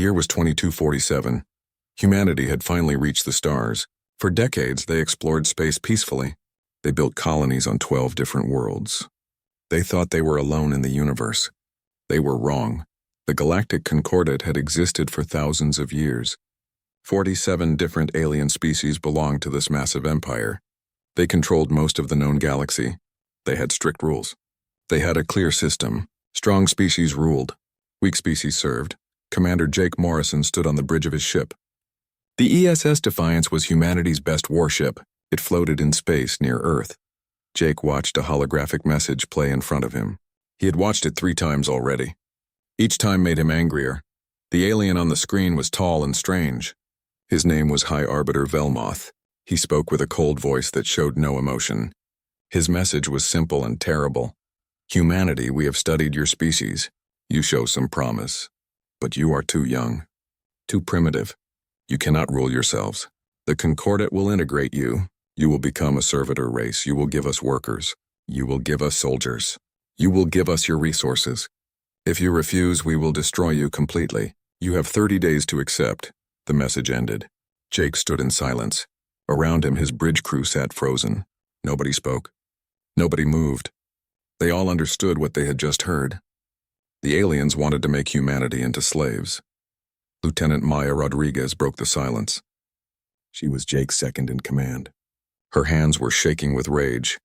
year was 2247. Humanity had finally reached the stars. For decades, they explored space peacefully. They built colonies on 12 different worlds. They thought they were alone in the universe. They were wrong. The Galactic Concordat had existed for thousands of years. 47 different alien species belonged to this massive empire. They controlled most of the known galaxy. They had strict rules. They had a clear system. Strong species ruled. Weak species served. Commander Jake Morrison stood on the bridge of his ship. The ESS Defiance was humanity's best warship. It floated in space near Earth. Jake watched a holographic message play in front of him. He had watched it 3 times already. Each time made him angrier. The alien on the screen was tall and strange. His name was High Arbiter Velmoth. He spoke with a cold voice that showed no emotion. His message was simple and terrible. Humanity, we have studied your species. You show some promise. But you are too young. Too primitive. You cannot rule yourselves. The Concordat will integrate you. You will become a servitor race. You will give us workers. You will give us soldiers. You will give us your resources. If you refuse, we will destroy you completely. You have 30 days to accept. The message ended. Jake stood in silence. Around him, his bridge crew sat frozen. Nobody spoke. Nobody moved. They all understood what they had just heard. The aliens wanted to make humanity into slaves. Lieutenant Maya Rodriguez broke the silence. She was Jake's second in command. Her hands were shaking with rage.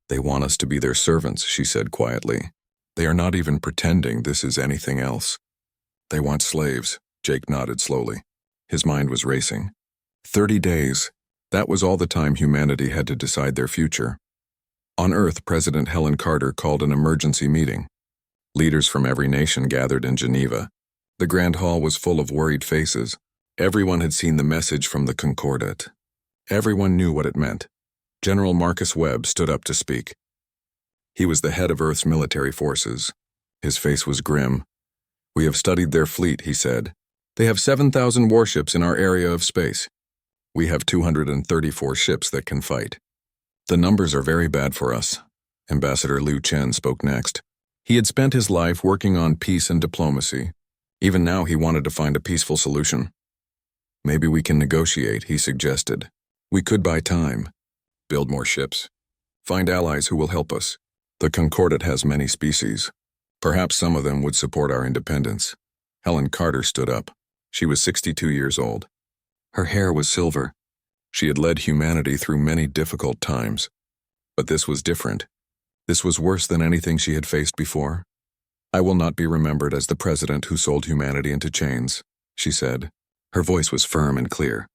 They want us to be their servants, she said quietly. They are not even pretending this is anything else. They want slaves, Jake nodded slowly. His mind was racing. 30 days. That was all the time humanity had to decide their future. On Earth, President Helen Carter called an emergency meeting. Leaders from every nation gathered in Geneva. The Grand Hall was full of worried faces. Everyone had seen the message from the Concordat. Everyone knew what it meant. General Marcus Webb stood up to speak. He was the head of Earth's military forces. His face was grim. We have studied their fleet, he said. They have 7,000 warships in our area of space. We have 234 ships that can fight. The numbers are very bad for us. Ambassador Liu Chen spoke next. He had spent his life working on peace and diplomacy. Even now he wanted to find a peaceful solution. Maybe we can negotiate, he suggested. We could buy time. Build more ships. Find allies who will help us. The Concordat has many species. Perhaps some of them would support our independence. Helen Carter stood up. She was 62 years old. Her hair was silver. She had led humanity through many difficult times. But this was different. This was worse than anything she had faced before. I will not be remembered as the president who sold humanity into chains, she said. Her voice was firm and clear.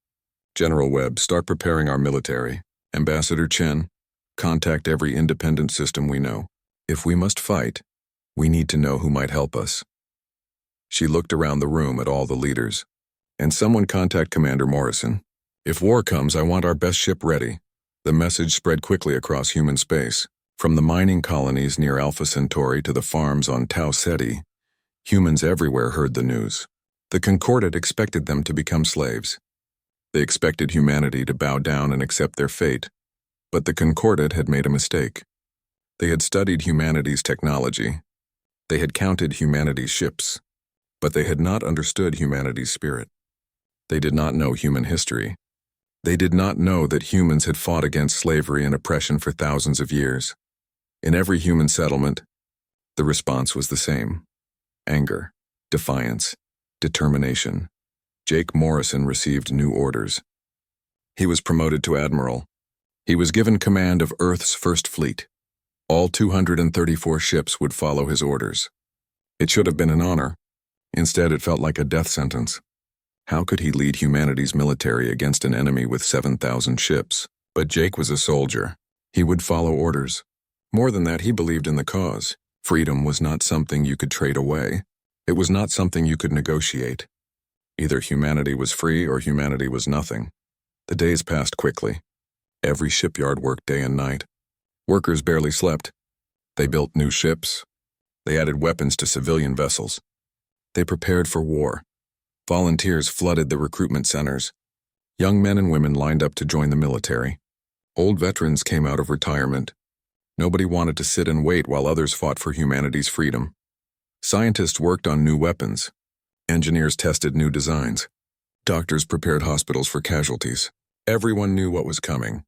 General Webb, start preparing our military. Ambassador Chen, contact every independent system we know. If we must fight, we need to know who might help us. She looked around the room at all the leaders. And someone contact Commander Morrison. If war comes, I want our best ship ready. The message spread quickly across human space. From the mining colonies near Alpha Centauri to the farms on Tau Ceti, humans everywhere heard the news. The Concordat expected them to become slaves. They expected humanity to bow down and accept their fate. But the Concordat had made a mistake. They had studied humanity's technology. They had counted humanity's ships. But they had not understood humanity's spirit. They did not know human history. They did not know that humans had fought against slavery and oppression for thousands of years. In every human settlement, the response was the same. Anger, defiance, determination. Jake Morrison received new orders. He was promoted to admiral. He was given command of Earth's first fleet. All 234 ships would follow his orders. It should have been an honor. Instead, it felt like a death sentence. How could he lead humanity's military against an enemy with 7,000 ships? But Jake was a soldier. He would follow orders. More than that, he believed in the cause. Freedom was not something you could trade away. It was not something you could negotiate. Either humanity was free or humanity was nothing. The days passed quickly. Every shipyard worked day and night. Workers barely slept. They built new ships. They added weapons to civilian vessels. They prepared for war. Volunteers flooded the recruitment centers. Young men and women lined up to join the military. Old veterans came out of retirement. Nobody wanted to sit and wait while others fought for humanity's freedom. Scientists worked on new weapons. Engineers tested new designs. Doctors prepared hospitals for casualties. Everyone knew what was coming.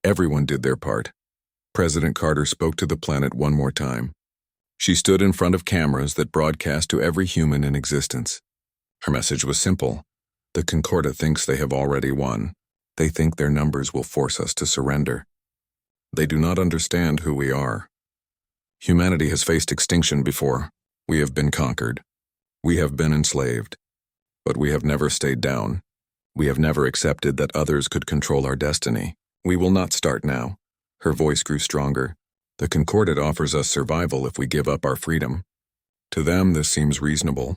Everyone did their part. President Carter spoke to the planet one more time. She stood in front of cameras that broadcast to every human in existence. Her message was simple. The Concordat thinks they have already won. They think their numbers will force us to surrender. They do not understand who we are. Humanity has faced extinction before. We have been conquered. We have been enslaved. But we have never stayed down. We have never accepted that others could control our destiny. We will not start now. Her voice grew stronger. The Concordat offers us survival if we give up our freedom. To them, this seems reasonable.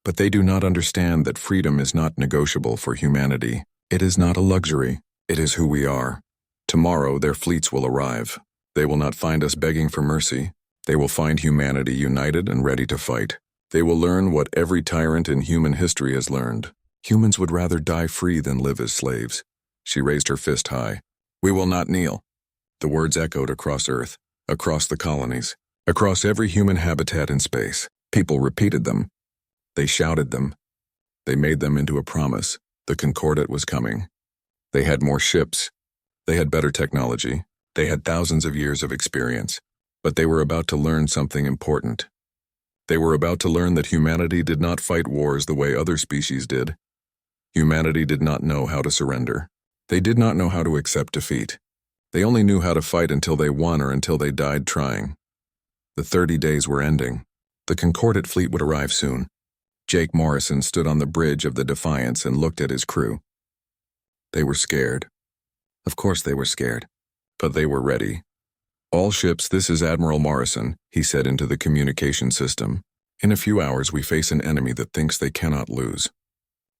But they do not understand that freedom is not negotiable for humanity. It is not a luxury. It is who we are. Tomorrow, their fleets will arrive. They will not find us begging for mercy. They will find humanity united and ready to fight. They will learn what every tyrant in human history has learned. Humans would rather die free than live as slaves. She raised her fist high. We will not kneel. The words echoed across Earth, across the colonies, across every human habitat in space. People repeated them. They shouted them. They made them into a promise. The Concordat was coming. They had more ships. They had better technology. They had thousands of years of experience. But they were about to learn something important. They were about to learn that humanity did not fight wars the way other species did. Humanity did not know how to surrender. They did not know how to accept defeat. They only knew how to fight until they won or until they died trying. The 30 days were ending. The Concordat fleet would arrive soon. Jake Morrison stood on the bridge of the Defiance and looked at his crew. They were scared. Of course they were scared. But they were ready. All ships, this is Admiral Morrison, he said into the communication system. In a few hours we face an enemy that thinks they cannot lose.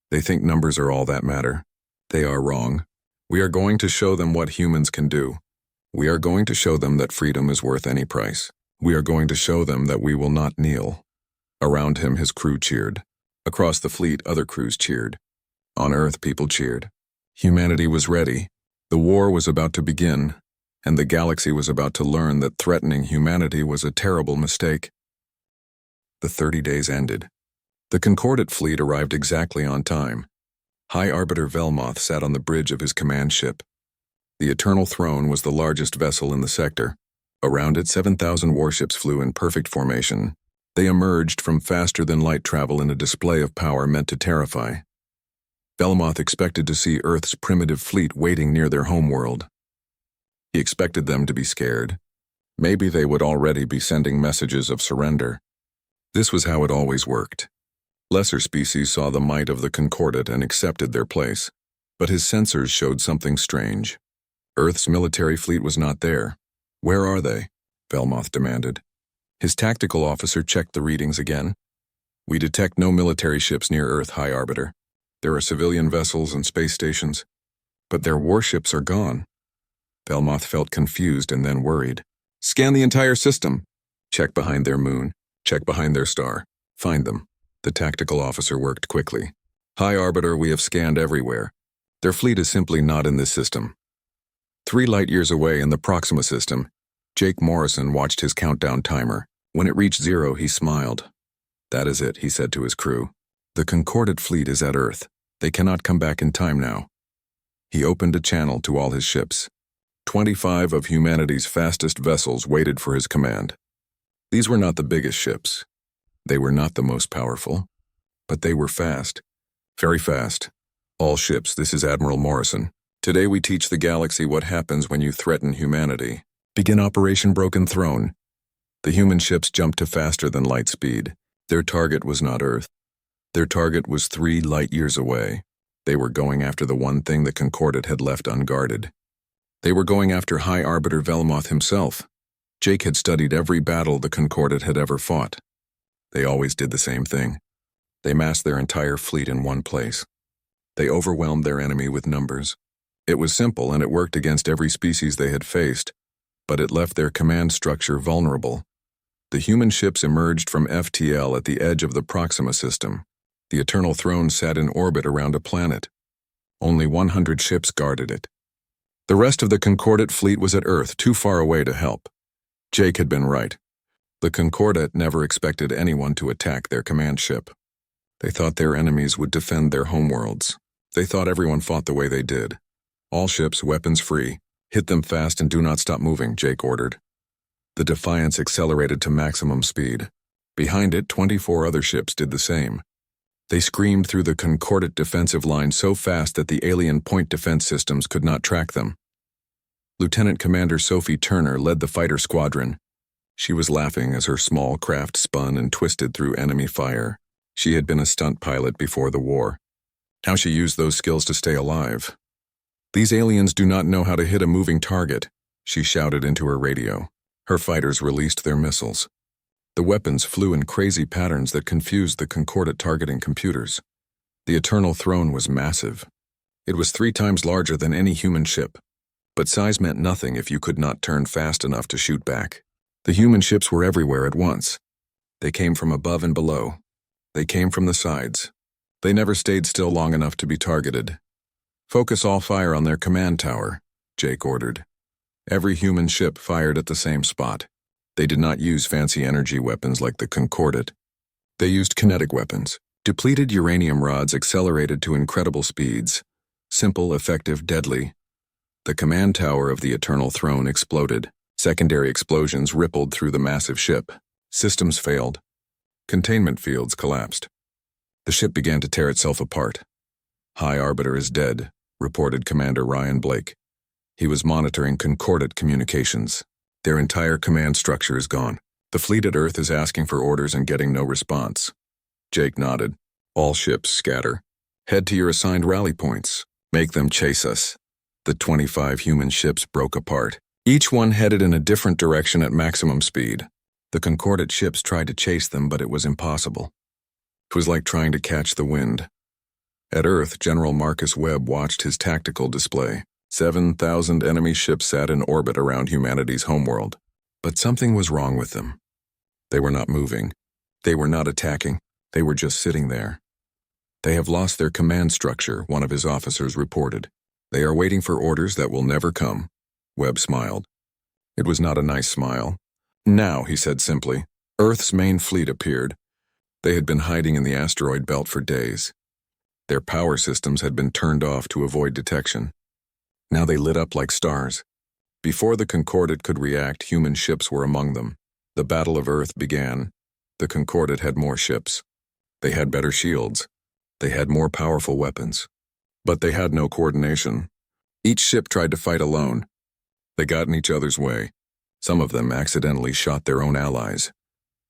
They think numbers are all that matter. They are wrong. We are going to show them what humans can do. We are going to show them that freedom is worth any price. We are going to show them that we will not kneel. Around him, his crew cheered. Across the fleet, other crews cheered. On Earth, people cheered. Humanity was ready. The war was about to begin, and the galaxy was about to learn that threatening humanity was a terrible mistake. The 30 days ended. The Concordat fleet arrived exactly on time. High Arbiter Velmoth sat on the bridge of his command ship. The Eternal Throne was the largest vessel in the sector. Around it, 7,000 warships flew in perfect formation. They emerged from faster-than-light travel in a display of power meant to terrify. Velmoth expected to see Earth's primitive fleet waiting near their homeworld. He expected them to be scared. Maybe they would already be sending messages of surrender. This was how it always worked. Lesser species saw the might of the Concordat and accepted their place. But his sensors showed something strange. Earth's military fleet was not there. Where are they? Velmoth demanded. His tactical officer checked the readings again. We detect no military ships near Earth, High Arbiter. There are civilian vessels and space stations. But their warships are gone. Velmoth felt confused and then worried. Scan the entire system. Check behind their moon. Check behind their star. Find them. The tactical officer worked quickly. High Arbiter, we have scanned everywhere. Their fleet is simply not in this system. 3 light-years away in the Proxima system, Jake Morrison watched his countdown timer. When it reached 0, he smiled. That is it, he said to his crew. The Concordat fleet is at Earth. They cannot come back in time now. He opened a channel to all his ships. 25 of humanity's fastest vessels waited for his command. These were not the biggest ships. They were not the most powerful. But they were fast. Very fast. All ships, this is Admiral Morrison. Today we teach the galaxy what happens when you threaten humanity. Begin Operation Broken Throne. The human ships jumped to faster than light speed. Their target was not Earth. Their target was 3 light-years away. They were going after the one thing the Concordat had left unguarded. They were going after High Arbiter Velmoth himself. Jake had studied every battle the Concordat had ever fought. They always did the same thing. They massed their entire fleet in one place. They overwhelmed their enemy with numbers. It was simple and it worked against every species they had faced, but it left their command structure vulnerable. The human ships emerged from FTL at the edge of the Proxima system. The Eternal Throne sat in orbit around a planet. Only 100 ships guarded it. The rest of the Concordat fleet was at Earth, too far away to help. Jake had been right. The Concordat never expected anyone to attack their command ship. They thought their enemies would defend their homeworlds. They thought everyone fought the way they did. All ships, weapons free. Hit them fast and do not stop moving, Jake ordered. The Defiance accelerated to maximum speed. Behind it, 24 other ships did the same. They screamed through the Concordat defensive line so fast that the alien point defense systems could not track them. Lieutenant Commander Sophie Turner led the fighter squadron. She was laughing as her small craft spun and twisted through enemy fire. She had been a stunt pilot before the war. Now she used those skills to stay alive. "These aliens do not know how to hit a moving target," she shouted into her radio. Her fighters released their missiles. The weapons flew in crazy patterns that confused the Concordat targeting computers. The Eternal Throne was massive. It was 3 times larger than any human ship. But size meant nothing if you could not turn fast enough to shoot back. The human ships were everywhere at once. They came from above and below. They came from the sides. They never stayed still long enough to be targeted. "Focus all fire on their command tower," Jake ordered. Every human ship fired at the same spot. They did not use fancy energy weapons like the Concordat. They used kinetic weapons. Depleted uranium rods accelerated to incredible speeds. Simple, effective, deadly. The command tower of the Eternal Throne exploded. Secondary explosions rippled through the massive ship. Systems failed. Containment fields collapsed. The ship began to tear itself apart. "High Arbiter is dead," reported Commander Ryan Blake. He was monitoring Concordat communications. "Their entire command structure is gone. The fleet at Earth is asking for orders and getting no response." Jake nodded. "All ships scatter. Head to your assigned rally points. Make them chase us." The 25 human ships broke apart. Each one headed in a different direction at maximum speed. The Concordat ships tried to chase them, but it was impossible. It was like trying to catch the wind. At Earth, General Marcus Webb watched his tactical display. 7,000 enemy ships sat in orbit around humanity's homeworld. But something was wrong with them. They were not moving. They were not attacking. They were just sitting there. "They have lost their command structure," one of his officers reported. "They are waiting for orders that will never come." Webb smiled. It was not a nice smile. "Now," he said simply, Earth's main fleet appeared. They had been hiding in the asteroid belt for days. Their power systems had been turned off to avoid detection. Now they lit up like stars. Before the Concordat could react, human ships were among them. The Battle of Earth began. The Concordat had more ships. They had better shields. They had more powerful weapons. But they had no coordination. Each ship tried to fight alone. They got in each other's way. Some of them accidentally shot their own allies.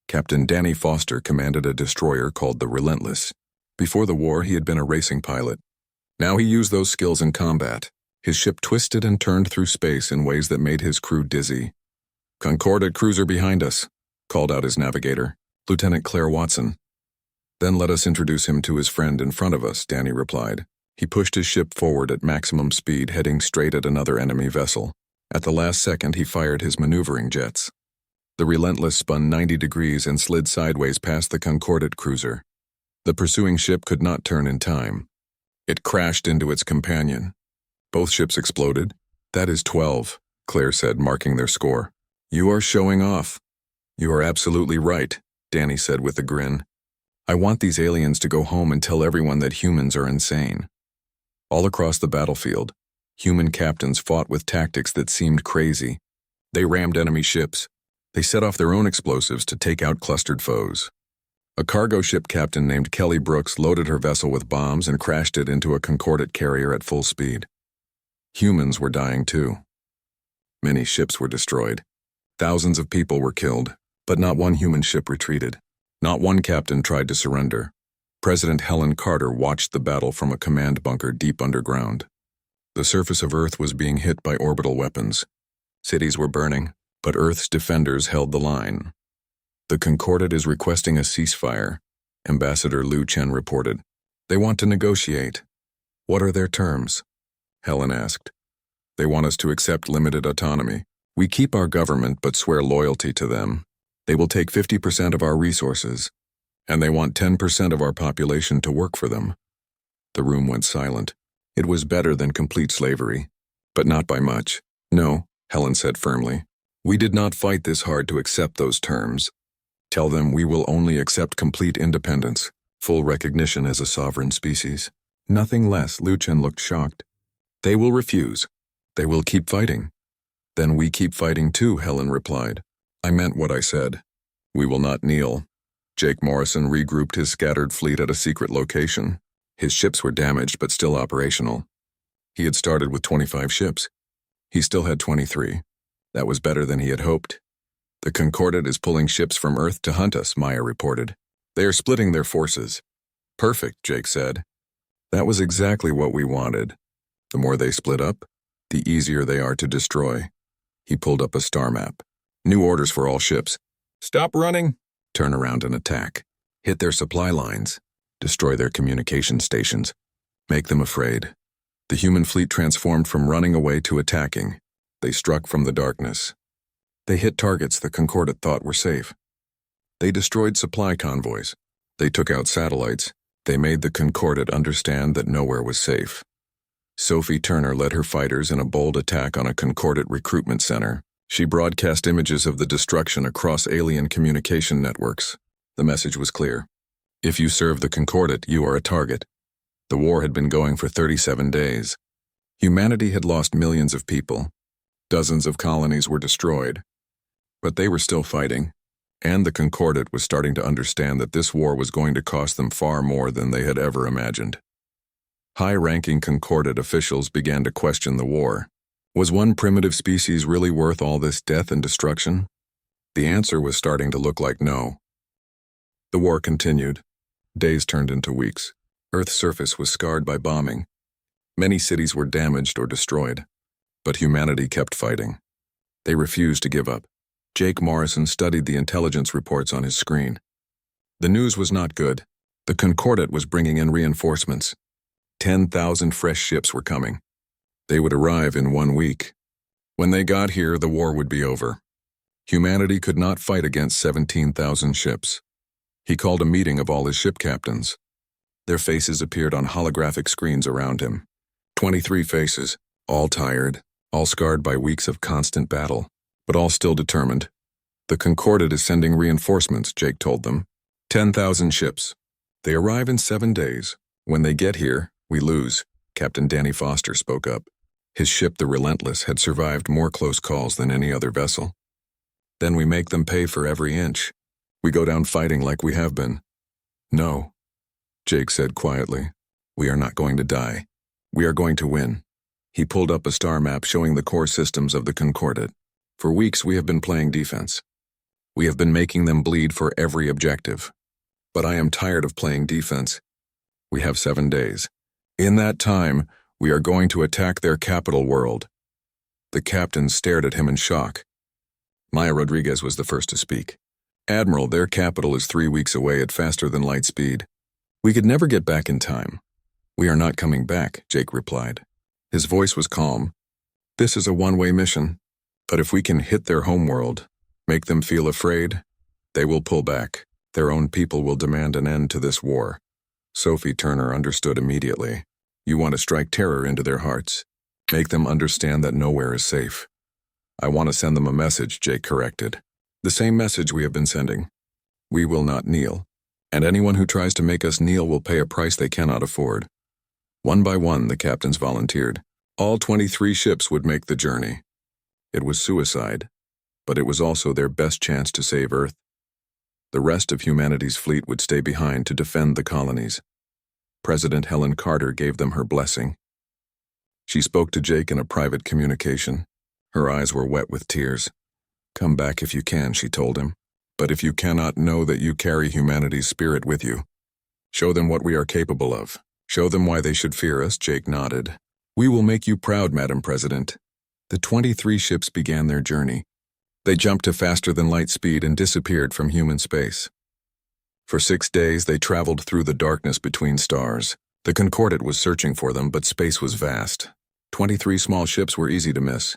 Captain Danny Foster commanded a destroyer called the Relentless. Before the war, he had been a racing pilot. Now he used those skills in combat. His ship twisted and turned through space in ways that made his crew dizzy. "Concordat cruiser behind us," called out his navigator, Lieutenant Claire Watson. "Then let us introduce him to his friend in front of us," Danny replied. He pushed his ship forward at maximum speed, heading straight at another enemy vessel. At the last second, he fired his maneuvering jets. The Relentless spun 90 degrees and slid sideways past the Concordat cruiser. The pursuing ship could not turn in time. It crashed into its companion. Both ships exploded. "That is 12, Claire said, marking their score. "You are showing off." "You are absolutely right," Danny said with a grin. "I want these aliens to go home and tell everyone that humans are insane." All across the battlefield, human captains fought with tactics that seemed crazy. They rammed enemy ships. They set off their own explosives to take out clustered foes. A cargo ship captain named Kelly Brooks loaded her vessel with bombs and crashed it into a Concordat carrier at full speed. Humans were dying too. Many ships were destroyed. Thousands of people were killed, but not one human ship retreated. Not one captain tried to surrender. President Helen Carter watched the battle from a command bunker deep underground. The surface of Earth was being hit by orbital weapons. Cities were burning, but Earth's defenders held the line. "The Concordat is requesting a ceasefire," Ambassador Liu Chen reported. "They want to negotiate." "What are their terms?" Helen asked. "They want us to accept limited autonomy. We keep our government but swear loyalty to them. They will take 50% of our resources, and they want 10% of our population to work for them." The room went silent. It was better than complete slavery, but not by much. "No," Helen said firmly. "We did not fight this hard to accept those terms. Tell them we will only accept complete independence. Full recognition as a sovereign species. Nothing less, Lucien looked shocked. They will refuse. They will keep fighting. Then we keep fighting too, Helen replied. I meant what I said. We will not kneel. Jake Morrison regrouped his scattered fleet at a secret location. His ships were damaged but still operational. He had started with 25 ships. He still had 23. That was better than he had hoped. The Concordat is pulling ships from Earth to hunt us, Maya reported. They are splitting their forces. Perfect, Jake said. That was exactly what we wanted. The more they split up, the easier they are to destroy. He pulled up a star map. New orders for all ships. Stop running. Turn around and attack. Hit their supply lines. Destroy their communication stations. Make them afraid. The human fleet transformed from running away to attacking. They struck from the darkness. They hit targets the Concordat thought were safe. They destroyed supply convoys. They took out satellites. They made the Concordat understand that nowhere was safe. Sophie Turner led her fighters in a bold attack on a Concordat recruitment center. She broadcast images of the destruction across alien communication networks. The message was clear. If you serve the Concordat, you are a target. The war had been going for 37 days. Humanity had lost millions of people. Dozens of colonies were destroyed. But they were still fighting, and the Concordat was starting to understand that this war was going to cost them far more than they had ever imagined. High-ranking Concordat officials began to question the war. Was one primitive species really worth all this death and destruction? The answer was starting to look like no. The war continued. Days turned into weeks. Earth's surface was scarred by bombing. Many cities were damaged or destroyed. But humanity kept fighting. They refused to give up. Jake Morrison studied the intelligence reports on his screen. The news was not good. The Concordat was bringing in reinforcements. 10,000 fresh ships were coming. They would arrive in 1 week. When they got here, the war would be over. Humanity could not fight against 17,000 ships. He called a meeting of all his ship captains. Their faces appeared on holographic screens around him. 23 faces, all tired, all scarred by weeks of constant battle, but all still determined. The Concordat is sending reinforcements, Jake told them. 10,000 ships. They arrive in 7 days. When they get here, we lose, Captain Danny Foster spoke up. His ship, the Relentless, had survived more close calls than any other vessel. Then we make them pay for every inch. We go down fighting like we have been. No, Jake said quietly. We are not going to die. We are going to win. He pulled up a star map showing the core systems of the Concordat. For weeks we have been playing defense. We have been making them bleed for every objective. But I am tired of playing defense. We have 7 days. In that time, we are going to attack their capital world. The captain stared at him in shock. Maya Rodriguez was the first to speak. Admiral, their capital is 3 weeks away at faster than light speed. We could never get back in time. We are not coming back, Jake replied. His voice was calm. This is a one-way mission. But if we can hit their homeworld, make them feel afraid, they will pull back. Their own people will demand an end to this war. Sophie Turner understood immediately. You want to strike terror into their hearts. Make them understand that nowhere is safe. I want to send them a message, Jake corrected. The same message we have been sending. We will not kneel. And anyone who tries to make us kneel will pay a price they cannot afford. One by one, the captains volunteered. All 23 ships would make the journey. It was suicide, but it was also their best chance to save Earth. The rest of humanity's fleet would stay behind to defend the colonies. President Helen Carter gave them her blessing. She spoke to Jake in a private communication. Her eyes were wet with tears. Come back if you can, she told him. But if you cannot, know that you carry humanity's spirit with you. Show them what we are capable of. Show them why they should fear us, Jake nodded. We will make you proud, Madam President. The 23 ships began their journey. They jumped to faster than light speed and disappeared from human space. For 6 days, they traveled through the darkness between stars. The Concordat was searching for them, but space was vast. 23 small ships were easy to miss.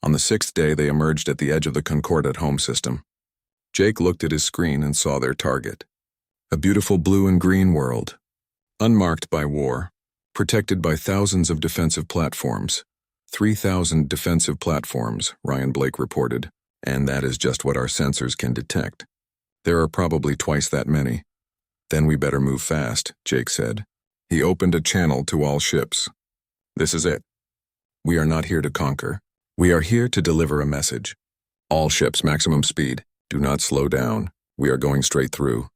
On the 6th day, they emerged at the edge of the Concordat home system. Jake looked at his screen and saw their target. A beautiful blue and green world, unmarked by war, protected by thousands of defensive platforms. 3,000 defensive platforms, Ryan Blake reported, and that is just what our sensors can detect. There are probably twice that many. Then we better move fast, Jake said. He opened a channel to all ships. This is it. We are not here to conquer. We are here to deliver a message. All ships, maximum speed. Do not slow down. We are going straight through.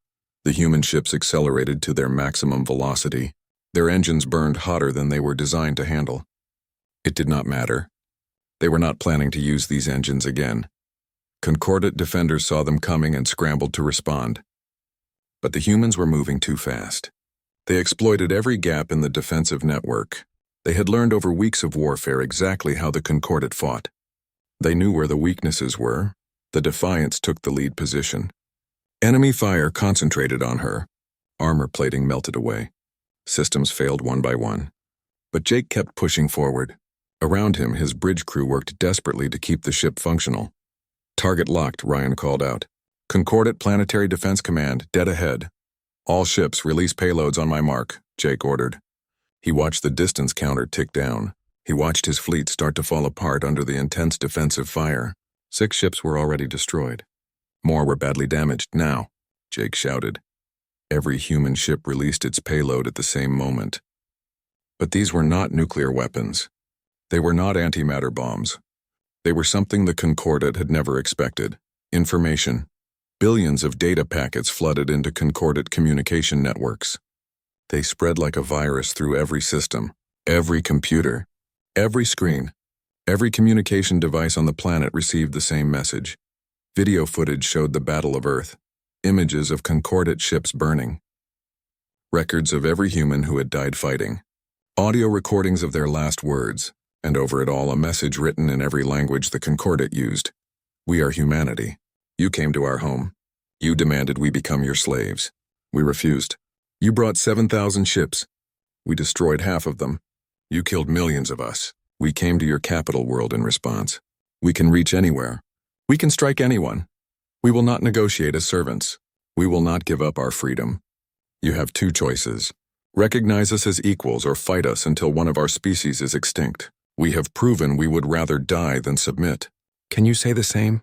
The human ships accelerated to their maximum velocity. Their engines burned hotter than they were designed to handle. It did not matter. They were not planning to use these engines again. Concordate defenders saw them coming and scrambled to respond. But the humans were moving too fast. They exploited every gap in the defensive network. They had learned over weeks of warfare exactly how the Concordate fought. They knew where the weaknesses were. The Defiance took the lead position. Enemy fire concentrated on her. Armor plating melted away. Systems failed one by one. But Jake kept pushing forward. Around him, his bridge crew worked desperately to keep the ship functional. Target locked, Ryan called out. Concordate Planetary Defense Command, dead ahead. All ships release payloads on my mark, Jake ordered. He watched the distance counter tick down. He watched his fleet start to fall apart under the intense defensive fire. 6 ships were already destroyed. More were badly damaged. Now, Jake shouted. Every human ship released its payload at the same moment. But these were not nuclear weapons. They were not antimatter bombs. They were something the Concordate had never expected. Information. Billions of data packets flooded into Concordate communication networks. They spread like a virus through every system, every computer, every screen. Every communication device on the planet received the same message. Video footage showed the Battle of Earth, images of Concordate ships burning. Records of every human who had died fighting. Audio recordings of their last words, and over it all a message written in every language the Concordate used. We are humanity. You came to our home. You demanded we become your slaves. We refused. You brought 7,000 ships. We destroyed half of them. You killed millions of us. We came to your capital world in response. We can reach anywhere. We can strike anyone. We will not negotiate as servants. We will not give up our freedom. You have 2 choices. Recognize us as equals or fight us until one of our species is extinct. We have proven we would rather die than submit. Can you say the same?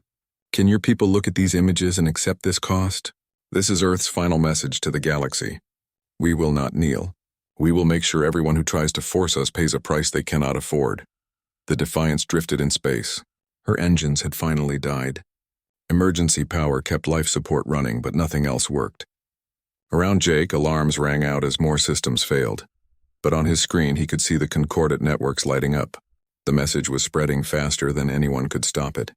Can your people look at these images and accept this cost? This is Earth's final message to the galaxy. We will not kneel. We will make sure everyone who tries to force us pays a price they cannot afford. The Defiance drifted in space. Her engines had finally died. Emergency power kept life support running, but nothing else worked. Around Jake, alarms rang out as more systems failed. But on his screen, he could see the Concordate networks lighting up. The message was spreading faster than anyone could stop it.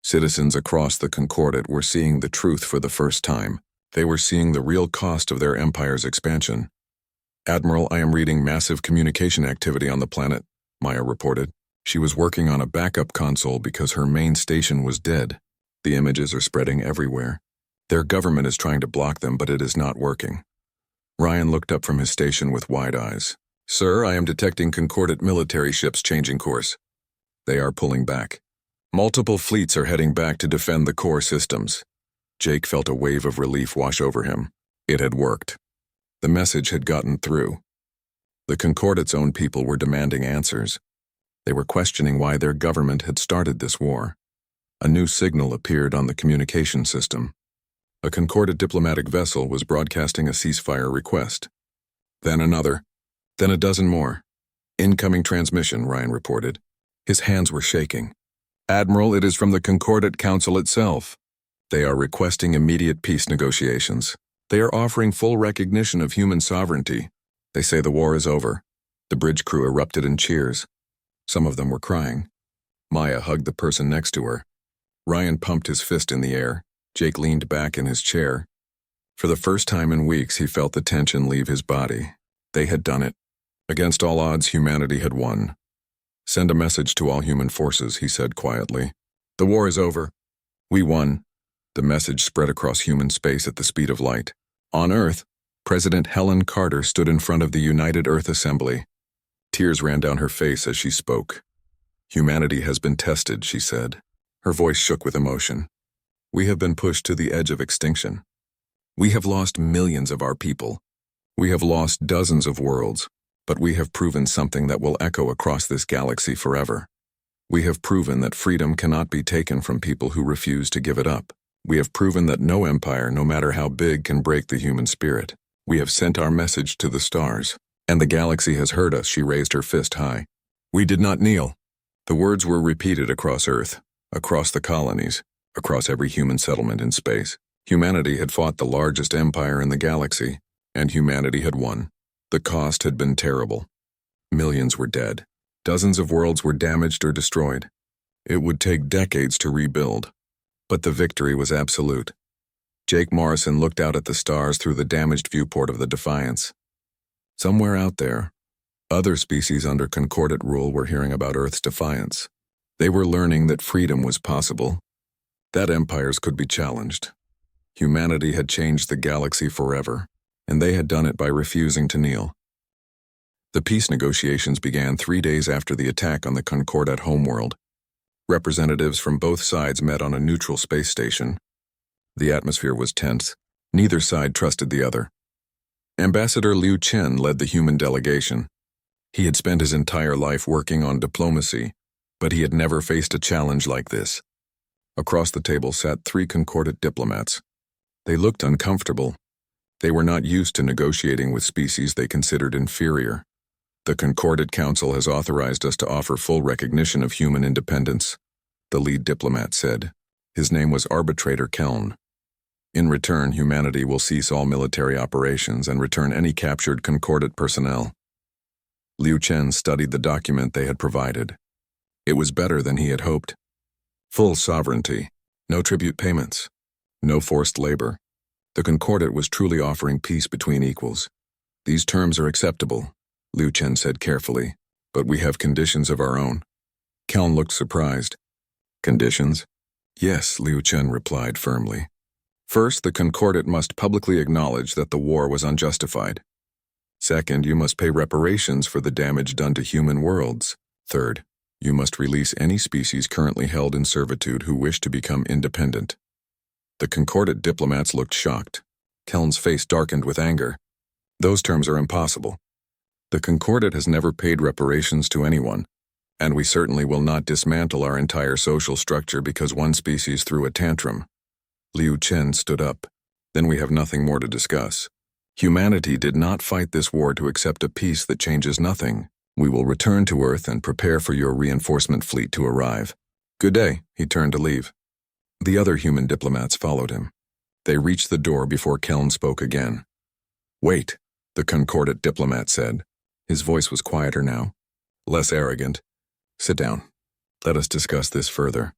Citizens across the Concordate were seeing the truth for the first time. They were seeing the real cost of their empire's expansion. Admiral, I am reading massive communication activity on the planet, Maya reported. She was working on a backup console because her main station was dead. The images are spreading everywhere. Their government is trying to block them, but it is not working. Ryan looked up from his station with wide eyes. Sir, I am detecting Concordate military ships changing course. They are pulling back. Multiple fleets are heading back to defend the core systems. Jake felt a wave of relief wash over him. It had worked. The message had gotten through. The Concordate's own people were demanding answers. They were questioning why their government had started this war. A new signal appeared on the communication system. A Concordate diplomatic vessel was broadcasting a ceasefire request. Then another. Then a dozen more. Incoming transmission, Ryan reported. His hands were shaking. Admiral, it is from the Concordate Council itself. They are requesting immediate peace negotiations. They are offering full recognition of human sovereignty. They say the war is over. The bridge crew erupted in cheers. Some of them were crying. Maya hugged the person next to her. Ryan pumped his fist in the air. Jake leaned back in his chair. For the first time in weeks, he felt the tension leave his body. They had done it. Against all odds, humanity had won. Send a message to all human forces, he said quietly. The war is over. We won. The message spread across human space at the speed of light. On Earth, President Helen Carter stood in front of the United Earth Assembly. Tears ran down her face as she spoke. Humanity has been tested, she said. Her voice shook with emotion. We have been pushed to the edge of extinction. We have lost millions of our people. We have lost dozens of worlds, but we have proven something that will echo across this galaxy forever. We have proven that freedom cannot be taken from people who refuse to give it up. We have proven that no empire, no matter how big, can break the human spirit. We have sent our message to the stars, and the galaxy has heard us, she raised her fist high. We did not kneel. The words were repeated across Earth, across the colonies, across every human settlement in space. Humanity had fought the largest empire in the galaxy, and humanity had won. The cost had been terrible. Millions were dead. Dozens of worlds were damaged or destroyed. It would take decades to rebuild, but the victory was absolute. Jake Morrison looked out at the stars through the damaged viewport of the Defiance. Somewhere out there, other species under concordate rule were hearing about Earth's defiance. They were learning that freedom was possible, that empires could be challenged. Humanity had changed the galaxy forever, and they had done it by refusing to kneel. The peace negotiations began 3 days after the attack on the Concordat homeworld. Representatives from both sides met on a neutral space station. The atmosphere was tense. Neither side trusted the other. Ambassador Liu Chen led the human delegation. He had spent his entire life working on diplomacy, but he had never faced a challenge like this. Across the table sat 3 Concordat diplomats. They looked uncomfortable. They were not used to negotiating with species they considered inferior. The Concordat Council has authorized us to offer full recognition of human independence, the lead diplomat said. His name was Arbitrator Keln. In return, humanity will cease all military operations and return any captured Concordat personnel. Liu Chen studied the document they had provided. It was better than he had hoped. Full sovereignty, no tribute payments, no forced labor. The Concordat was truly offering peace between equals. These terms are acceptable, Liu Chen said carefully, but we have conditions of our own. Keln looked surprised. Conditions? Yes, Liu Chen replied firmly. First, the Concordat must publicly acknowledge that the war was unjustified. Second, you must pay reparations for the damage done to human worlds. Third, you must release any species currently held in servitude who wish to become independent. The Concordat diplomats looked shocked. Keln's face darkened with anger. Those terms are impossible. The Concordat has never paid reparations to anyone, and we certainly will not dismantle our entire social structure because one species threw a tantrum. Liu Chen stood up. Then we have nothing more to discuss. Humanity did not fight this war to accept a peace that changes nothing. We will return to Earth and prepare for your reinforcement fleet to arrive. Good day, he turned to leave. The other human diplomats followed him. They reached the door before Keln spoke again. Wait, the Concordat diplomat said. His voice was quieter now, less arrogant. Sit down. Let us discuss this further.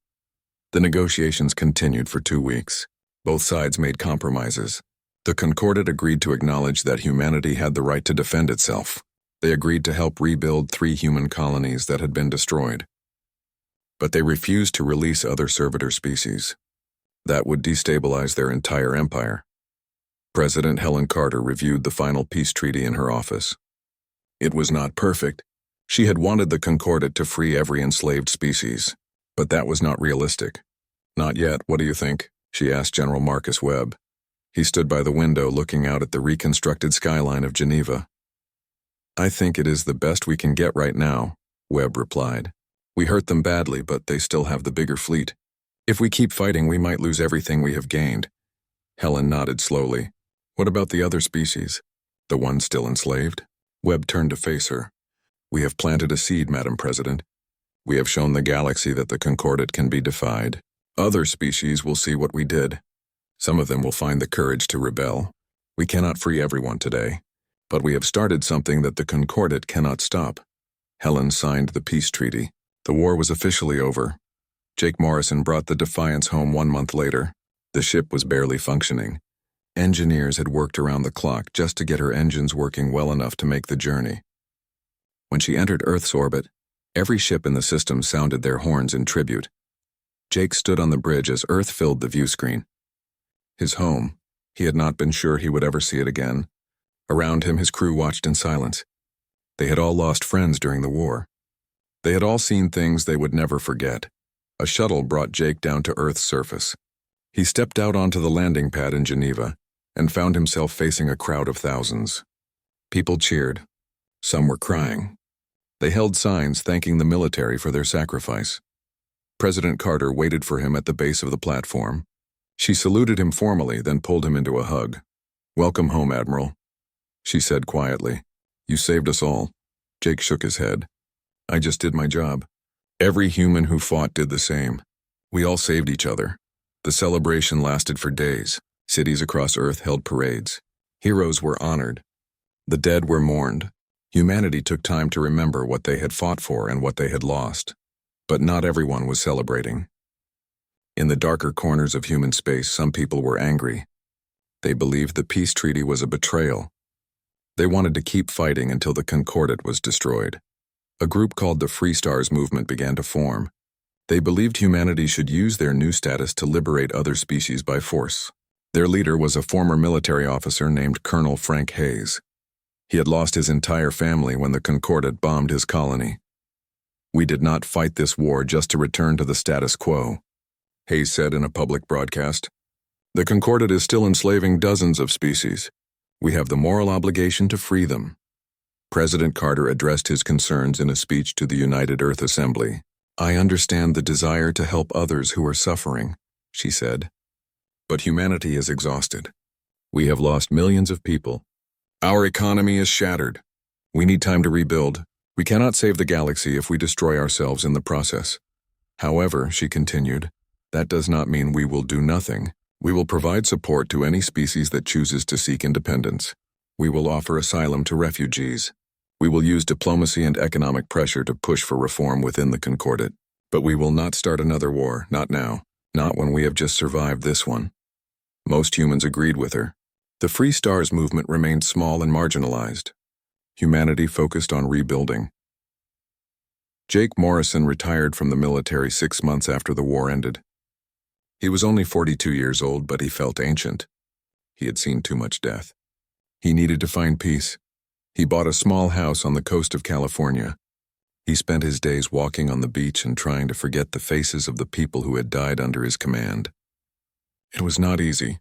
The negotiations continued for 2 weeks. Both sides made compromises. The Concordat agreed to acknowledge that humanity had the right to defend itself. They agreed to help rebuild 3 human colonies that had been destroyed. But they refused to release other servitor species. That would destabilize their entire empire. President Helen Carter reviewed the final peace treaty in her office. It was not perfect. She had wanted the Concordat to free every enslaved species, but that was not realistic. Not yet, what do you think? She asked General Marcus Webb. He stood by the window looking out at the reconstructed skyline of Geneva. I think it is the best we can get right now, Webb replied. We hurt them badly, but they still have the bigger fleet. If we keep fighting, we might lose everything we have gained. Helen nodded slowly. What about the other species? The ones still enslaved? Webb turned to face her. We have planted a seed, Madam President. We have shown the galaxy that the Concordat can be defied. Other species will see what we did. Some of them will find the courage to rebel. We cannot free everyone today, but we have started something that the Concordat cannot stop. Helen signed the peace treaty. The war was officially over. Jake Morrison brought the Defiance home 1 month later. The ship was barely functioning. Engineers had worked around the clock just to get her engines working well enough to make the journey. When she entered Earth's orbit, every ship in the system sounded their horns in tribute. Jake stood on the bridge as Earth filled the view screen. His home, he had not been sure he would ever see it again. Around him, his crew watched in silence. They had all lost friends during the war. They had all seen things they would never forget. A shuttle brought Jake down to Earth's surface. He stepped out onto the landing pad in Geneva and found himself facing a crowd of thousands. People cheered. Some were crying. They held signs thanking the military for their sacrifice. President Carter waited for him at the base of the platform. She saluted him formally, then pulled him into a hug. Welcome home, Admiral. she said quietly. You saved us all. Jake shook his head. I just did my job. Every human who fought did the same. We all saved each other. The celebration lasted for days. Cities across Earth held parades. Heroes were honored. The dead were mourned. Humanity took time to remember what they had fought for and what they had lost. But not everyone was celebrating. In the darker corners of human space, some people were angry. They believed the peace treaty was a betrayal. They wanted to keep fighting until the Concordat was destroyed. A group called the Free Stars movement began to form. They believed humanity should use their new status to liberate other species by force. Their leader was a former military officer named Colonel Frank Hayes. He had lost his entire family when the Concordat bombed his colony. We did not fight this war just to return to the status quo, Hayes said in a public broadcast. The Concordat is still enslaving dozens of species. We have the moral obligation to free them. President Carter addressed his concerns in a speech to the United Earth Assembly. I understand the desire to help others who are suffering, she said. But humanity is exhausted. We have lost millions of people. Our economy is shattered. We need time to rebuild. We cannot save the galaxy if we destroy ourselves in the process. However, she continued, that does not mean we will do nothing. We will provide support to any species that chooses to seek independence. We will offer asylum to refugees. We will use diplomacy and economic pressure to push for reform within the Concordat. But we will not start another war, not now, not when we have just survived this one. Most humans agreed with her. The Free Stars movement remained small and marginalized. Humanity focused on rebuilding. Jake Morrison retired from the military 6 months after the war ended. He was only 42 years old, but he felt ancient. He had seen too much death. He needed to find peace. He bought a small house on the coast of California. He spent his days walking on the beach and trying to forget the faces of the people who had died under his command. It was not easy.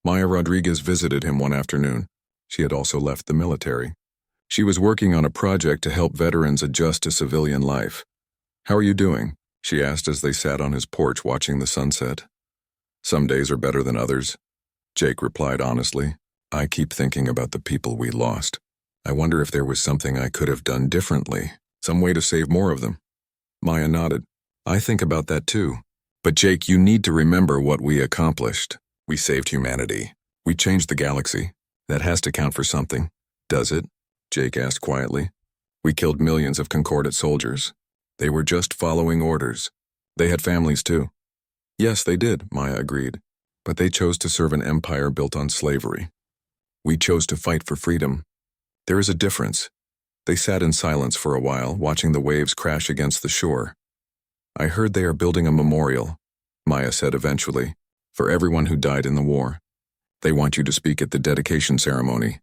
Maya Rodriguez visited him one afternoon. She had also left the military. She was working on a project to help veterans adjust to civilian life. How are you doing? She asked as they sat on his porch watching the sunset. Some days are better than others, Jake replied honestly. I keep thinking about the people we lost. I wonder if there was something I could have done differently, some way to save more of them. Maya nodded. I think about that too. But Jake, you need to remember what we accomplished. We saved humanity. We changed the galaxy. That has to count for something. Does it? Jake asked quietly. We killed millions of Concordat soldiers. They were just following orders. They had families too. Yes, they did, Maya agreed. But they chose to serve an empire built on slavery. We chose to fight for freedom. There is a difference. They sat in silence for a while, watching the waves crash against the shore. I heard they are building a memorial, Maya said eventually, for everyone who died in the war. They want you to speak at the dedication ceremony.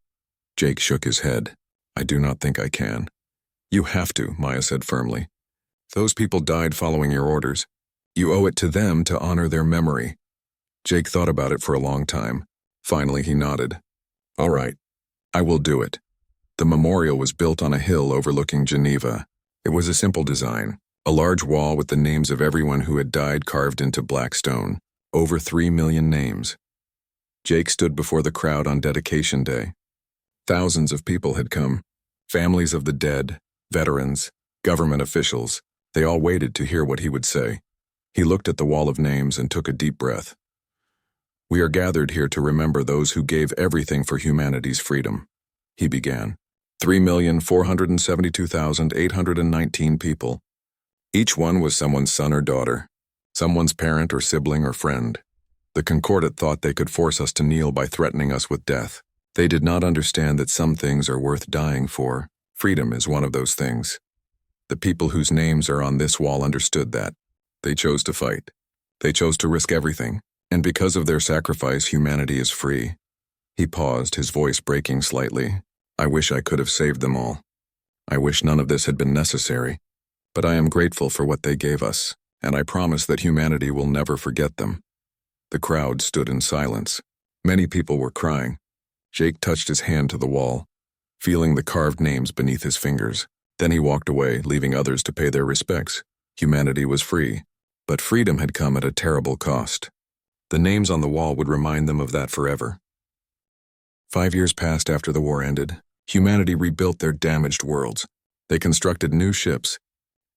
Jake shook his head. I do not think I can. You have to, Maya said firmly. Those people died following your orders. You owe it to them to honor their memory. Jake thought about it for a long time. Finally, he nodded. All right, I will do it. The memorial was built on a hill overlooking Geneva. It was a simple design, a large wall with the names of everyone who had died carved into black stone. Over 3 million names. Jake stood before the crowd on dedication day. Thousands of people had come. Families of the dead, veterans, government officials. They all waited to hear what he would say. He looked at the wall of names and took a deep breath. We are gathered here to remember those who gave everything for humanity's freedom. He began. 3,472,819 people. Each one was someone's son or daughter, someone's parent or sibling or friend. The Concordat thought they could force us to kneel by threatening us with death. They did not understand that some things are worth dying for. Freedom is one of those things. The people whose names are on this wall understood that. They chose to fight. They chose to risk everything. And because of their sacrifice, humanity is free. He paused, his voice breaking slightly. I wish I could have saved them all. I wish none of this had been necessary. But I am grateful for what they gave us, and I promise that humanity will never forget them. The crowd stood in silence. Many people were crying. Jake touched his hand to the wall, feeling the carved names beneath his fingers. Then he walked away, leaving others to pay their respects. Humanity was free, but freedom had come at a terrible cost. The names on the wall would remind them of that forever. 5 years passed after the war ended. Humanity rebuilt their damaged worlds. They constructed new ships.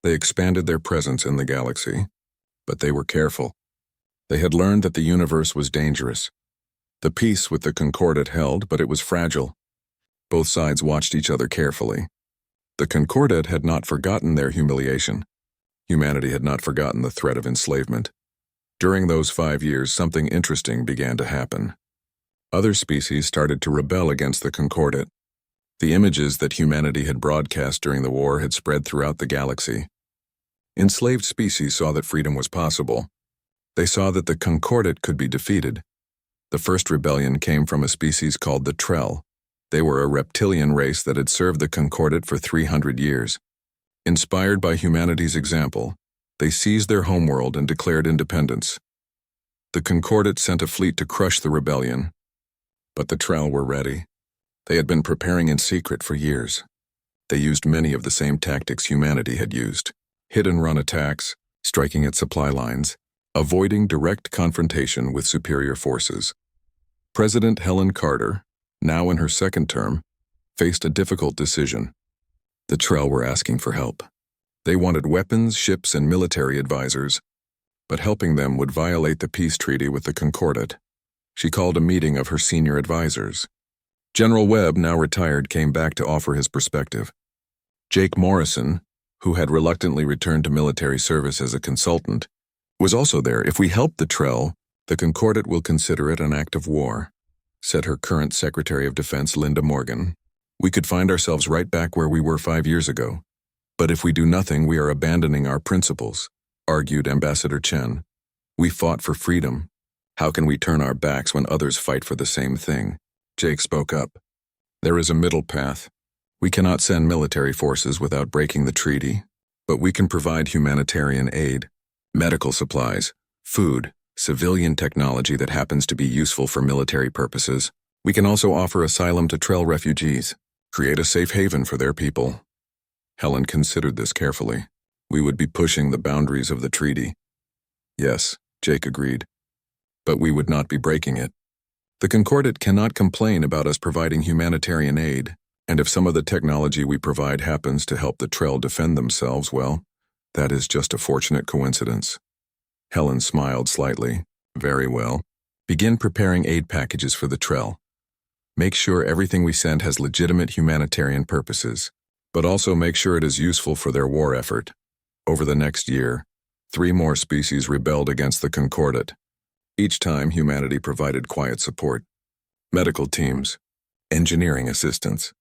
They expanded their presence in the galaxy. But they were careful. They had learned that the universe was dangerous. The peace with the Concordat held, but it was fragile. Both sides watched each other carefully. The Concordat had not forgotten their humiliation. Humanity had not forgotten the threat of enslavement. During those 5 years, something interesting began to happen. Other species started to rebel against the Concordat. The images that humanity had broadcast during the war had spread throughout the galaxy. Enslaved species saw that freedom was possible. They saw that the Concordat could be defeated. The first rebellion came from a species called the Trell. They were a reptilian race that had served the Concordat for 300 years. Inspired by humanity's example, they seized their homeworld and declared independence. The Concordat sent a fleet to crush the rebellion, but the Trell were ready. They had been preparing in secret for years. They used many of the same tactics humanity had used: hit-and-run attacks, striking at supply lines, avoiding direct confrontation with superior forces. President Helen Carter, now in her second term, faced a difficult decision. The Trell were asking for help. They wanted weapons, ships, and military advisors, but helping them would violate the peace treaty with the Concordat. She called a meeting of her senior advisors. General Webb, now retired, came back to offer his perspective. Jake Morrison, who had reluctantly returned to military service as a consultant, was also there. "If we help the Trell, the Concordat will consider it an act of war," said her current Secretary of Defense, Linda Morgan. "We could find ourselves right back where we were 5 years ago. But if we do nothing, we are abandoning our principles," argued Ambassador Chen. "We fought for freedom. How can we turn our backs when others fight for the same thing?" Jake spoke up. "There is a middle path. We cannot send military forces without breaking the treaty, but we can provide humanitarian aid, medical supplies, food, civilian technology that happens to be useful for military purposes. We can also offer asylum to Trell refugees, create a safe haven for their people." Helen considered this carefully. "We would be pushing the boundaries of the treaty." "Yes," Jake agreed, "but we would not be breaking it. The Concordat cannot complain about us providing humanitarian aid, and if some of the technology we provide happens to help the Trell defend themselves, well, that is just a fortunate coincidence." Helen smiled slightly. "Very well. Begin preparing aid packages for the Trell. Make sure everything we send has legitimate humanitarian purposes, but also make sure it is useful for their war effort." Over the next year, 3 more species rebelled against the Concordat. Each time, humanity provided quiet support. Medical teams, engineering assistance,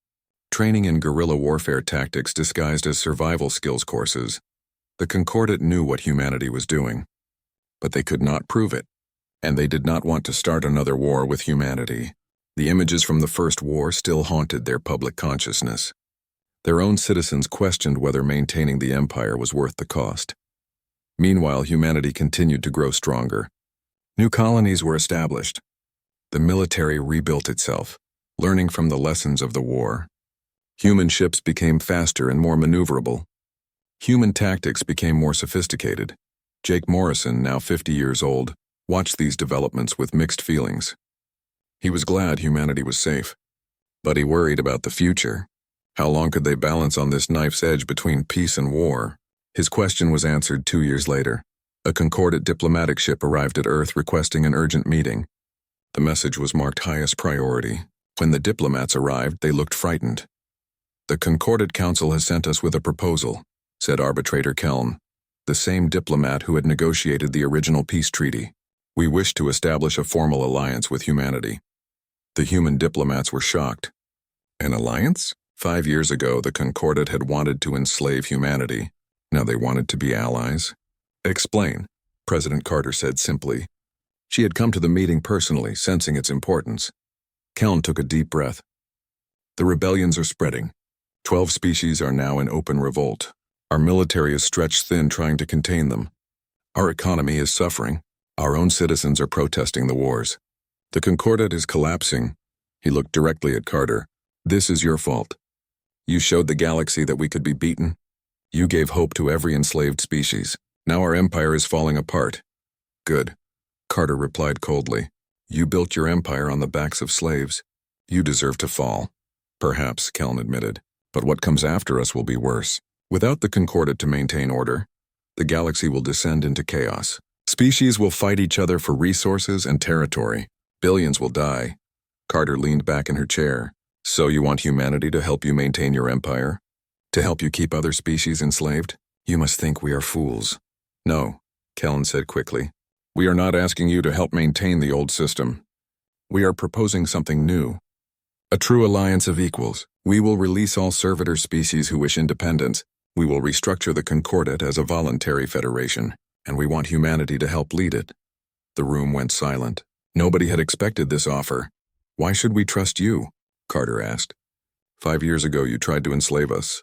training in guerrilla warfare tactics disguised as survival skills courses. The Concordat knew what humanity was doing, but they could not prove it, and they did not want to start another war with humanity. The images from the First War still haunted their public consciousness. Their own citizens questioned whether maintaining the empire was worth the cost. Meanwhile, humanity continued to grow stronger. New colonies were established. The military rebuilt itself, learning from the lessons of the war. Human ships became faster and more maneuverable. Human tactics became more sophisticated. Jake Morrison, now 50 years old, watched these developments with mixed feelings. He was glad humanity was safe, but he worried about the future. How long could they balance on this knife's edge between peace and war? His question was answered 2 years later. A Concordat diplomatic ship arrived at Earth requesting an urgent meeting. The message was marked highest priority. When the diplomats arrived, they looked frightened. "The Concordat Council has sent us with a proposal," said Arbitrator Kelm, the same diplomat who had negotiated the original peace treaty. "We wish to establish a formal alliance with humanity." The human diplomats were shocked. An alliance? 5 years ago, the Concordat had wanted to enslave humanity. Now they wanted to be allies. "Explain," President Carter said simply. She had come to the meeting personally, sensing its importance. Kelm took a deep breath. "The rebellions are spreading. 12 species are now in open revolt. Our military is stretched thin trying to contain them. Our economy is suffering. Our own citizens are protesting the wars. The Concordat is collapsing." He looked directly at Carter. "This is your fault. You showed the galaxy that we could be beaten. You gave hope to every enslaved species. Now our empire is falling apart." "Good," Carter replied coldly. "You built your empire on the backs of slaves. You deserve to fall. Perhaps, Keln admitted, but what comes after us will be worse. Without the Concordat to maintain order, the galaxy will descend into chaos. Species will fight each other for resources and territory. Billions will die. Carter leaned back in her chair. So you want humanity to help you maintain your empire? To help you keep other species enslaved? You must think we are fools. No, Keln said quickly. We are not asking you to help maintain the old system. We are proposing something new. A true alliance of equals. We will release all servitor species who wish independence. We will restructure the Concordat as a voluntary federation, and we want humanity to help lead it. The room went silent. Nobody had expected this offer. Why should we trust you? Carter asked. 5 years ago you tried to enslave us.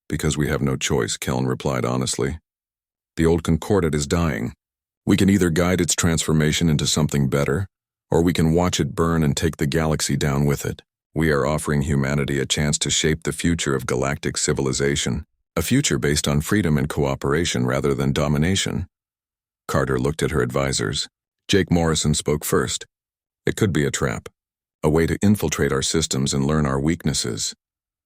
Because we have no choice, Keln replied honestly. The old Concordat is dying. We can either guide its transformation into something better, or we can watch it burn and take the galaxy down with it. We are offering humanity a chance to shape the future of galactic civilization, a future based on freedom and cooperation rather than domination. Carter looked at her advisors. Jake Morrison spoke first. It could be a trap, a way to infiltrate our systems and learn our weaknesses.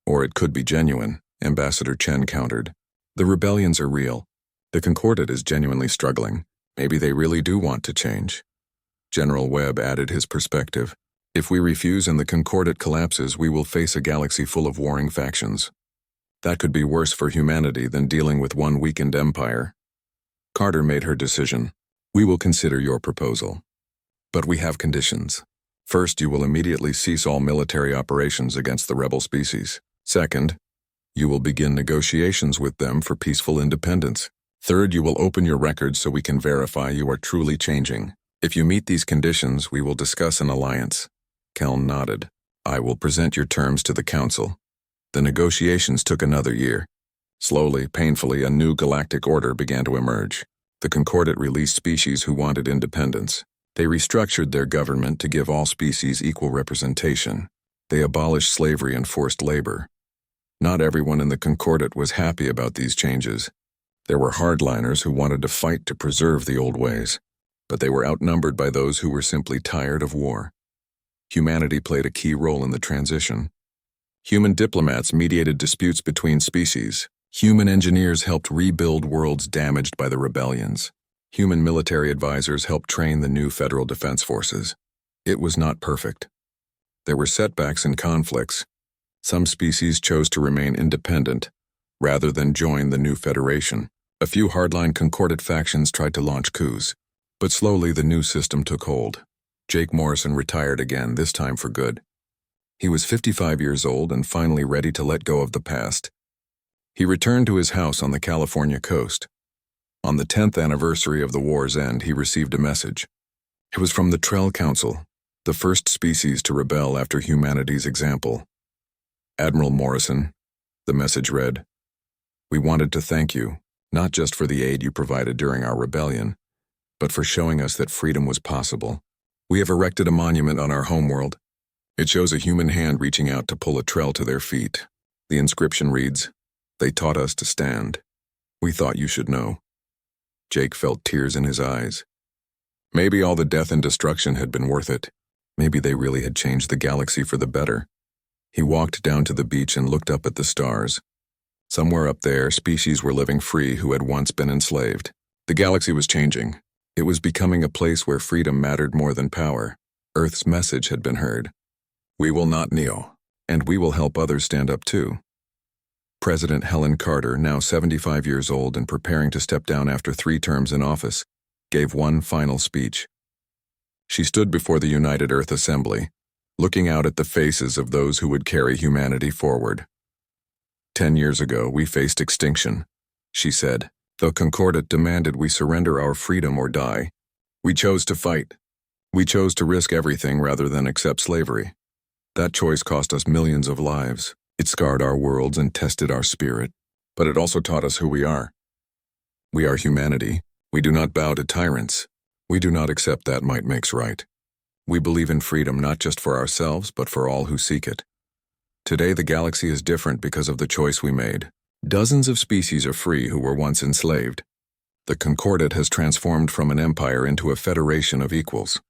Or it could be genuine, Ambassador Chen countered. The rebellions are real. The Concordat is genuinely struggling. Maybe they really do want to change. General Webb added his perspective. If we refuse and the Concordat collapses, we will face a galaxy full of warring factions. That could be worse for humanity than dealing with one weakened empire. Carter made her decision. We will consider your proposal. But we have conditions. First, you will immediately cease all military operations against the rebel species. Second, you will begin negotiations with them for peaceful independence. Third, you will open your records so we can verify you are truly changing. If you meet these conditions, we will discuss an alliance. Keln nodded. I will present your terms to the Council. The negotiations took another year. Slowly, painfully, a new galactic order began to emerge. The Concordat released species who wanted independence. They restructured their government to give all species equal representation. They abolished slavery and forced labor. Not everyone in the Concordat was happy about these changes. There were hardliners who wanted to fight to preserve the old ways, but they were outnumbered by those who were simply tired of war. Humanity played a key role in the transition. Human diplomats mediated disputes between species. Human engineers helped rebuild worlds damaged by the rebellions. Human military advisors helped train the new federal defense forces. It was not perfect. There were setbacks and conflicts. Some species chose to remain independent, rather than join the new federation. A few hardline Concordat factions tried to launch coups, but slowly the new system took hold. Jake Morrison retired again, this time for good. He was 55 years old and finally ready to let go of the past. He returned to his house on the California coast. On the 10th anniversary of the war's end, he received a message. It was from the Trell Council, the first species to rebel after humanity's example. Admiral Morrison, the message read, we wanted to thank you, not just for the aid you provided during our rebellion, but for showing us that freedom was possible. We have erected a monument on our homeworld. It shows a human hand reaching out to pull a Trell to their feet. The inscription reads, they taught us to stand. We thought you should know. Jake felt tears in his eyes. Maybe all the death and destruction had been worth it. Maybe they really had changed the galaxy for the better. He walked down to the beach and looked up at the stars. Somewhere up there, species were living free who had once been enslaved. The galaxy was changing. It was becoming a place where freedom mattered more than power. Earth's message had been heard. We will not kneel, and we will help others stand up too. President Helen Carter, now 75 years old and preparing to step down after 3 terms in office, gave one final speech. She stood before the United Earth Assembly, looking out at the faces of those who would carry humanity forward. 10 years ago, we faced extinction, she said. The Concordat demanded we surrender our freedom or die. We chose to fight. We chose to risk everything rather than accept slavery. That choice cost us millions of lives. It scarred our worlds and tested our spirit, but it also taught us who we are. We are humanity. We do not bow to tyrants. We do not accept that might makes right. We believe in freedom not just for ourselves, but for all who seek it. Today, the galaxy is different because of the choice we made. Dozens of species are free who were once enslaved. The Concordat has transformed from an empire into a federation of equals.